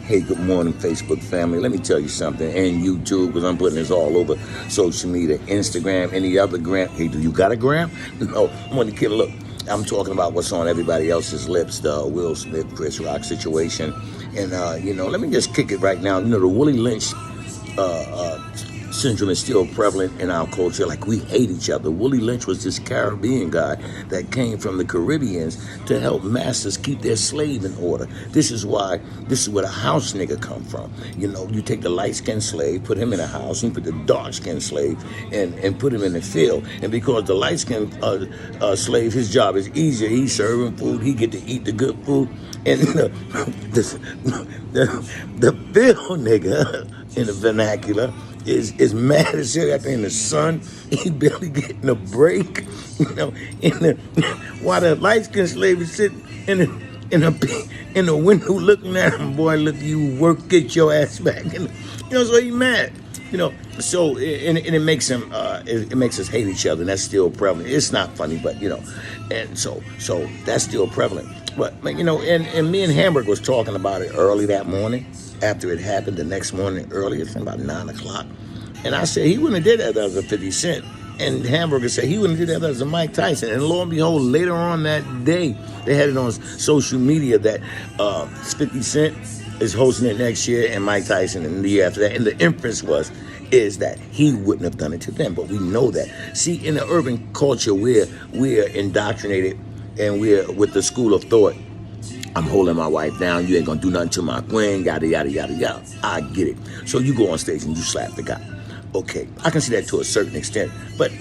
Hey, good morning, Facebook family. Let me tell you something, and YouTube, because I'm putting this all over social media, Instagram, any other gram. Hey, do you got a gram? No, I'm on the kid. Look, I'm talking about what's on everybody else's lips, the Will Smith, Chris Rock situation. And, let me just kick it right now. The Willie Lynch syndrome is still prevalent in our culture. Like, we hate each other. Willie Lynch was this Caribbean guy that came from the Caribbeans to help masters keep their slave in order. This is where the house nigga come from. You take the light-skinned slave, put him in a house, you put the dark-skinned slave and put him in the field. And because the light-skinned slave, his job is easier. He's serving food. He get to eat the good food. And the field nigga in the vernacular is mad as shit out there in the sun. He barely getting a break, while the light-skinned slave is sitting in the window looking at him. Boy, look, you work, get your ass back. So he mad. So it makes him it makes us hate each other, and that's still prevalent. It's not funny, but and so that's still prevalent. But and me and Hamburg was talking about it early that morning. After it happened, the next morning early, it's about 9 o'clock. And I said, he wouldn't have did that as a 50 Cent. And Hamburger said, he wouldn't have did that as a Mike Tyson. And lo and behold, later on that day, they had it on social media that 50 Cent is hosting it next year and Mike Tyson and the year after that. And the inference is that he wouldn't have done it to them. But we know that. See, in the urban culture, we're indoctrinated and we're with the school of thought. I'm holding my wife down. You ain't gonna do nothing to my queen. Yada, yada, yada, yada. I get it. So you go on stage and you slap the guy. Okay, I can see that to a certain extent. But,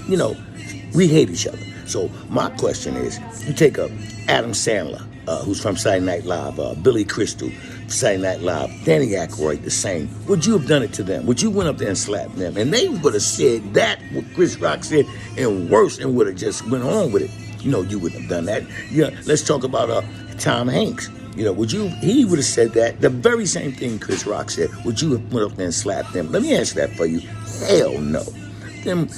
we hate each other. So my question is, you take Adam Sandler, who's from Saturday Night Live, Billy Crystal, Saturday Night Live, Danny Aykroyd, the same. Would you have done it to them? Would you went up there and slapped them? And they would have said that, what Chris Rock said, and worse, and would have just went on with it. You wouldn't have done that. Let's talk about Tom Hanks. He would have said that, the very same thing Chris Rock said. Would you have went up there and slapped them? Let me answer that for you. Hell no. Them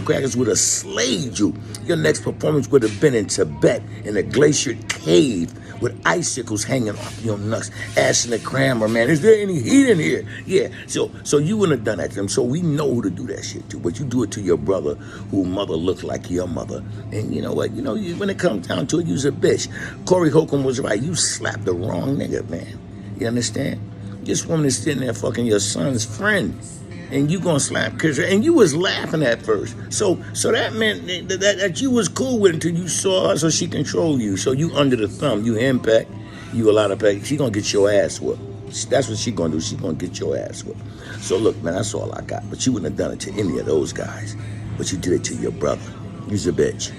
crackers would have slayed you. Your next performance would have been in Tibet in a glacier cave with icicles hanging off your nuts. Asking the Kramer, man, is there any heat in here? Yeah, so you wouldn't have done that to them. So we know who to do that shit to. But you do it to your brother, whose mother looked like your mother. And you know what? When it comes down to it, you's a bitch. Corey Holcomb was right. You slapped the wrong nigga, man. You understand? This woman is sitting there fucking your son's friend. And you gonna slap Chris, and you was laughing at first. So that meant that you was cool with it until you saw her, so she controlled you. So you under the thumb, you impact, you a lot of pay. She gonna get your ass whooped. That's what she gonna do. She gonna get your ass whooped. So look, man, that's all I got. But you wouldn't have done it to any of those guys. But you did it to your brother. You's a bitch.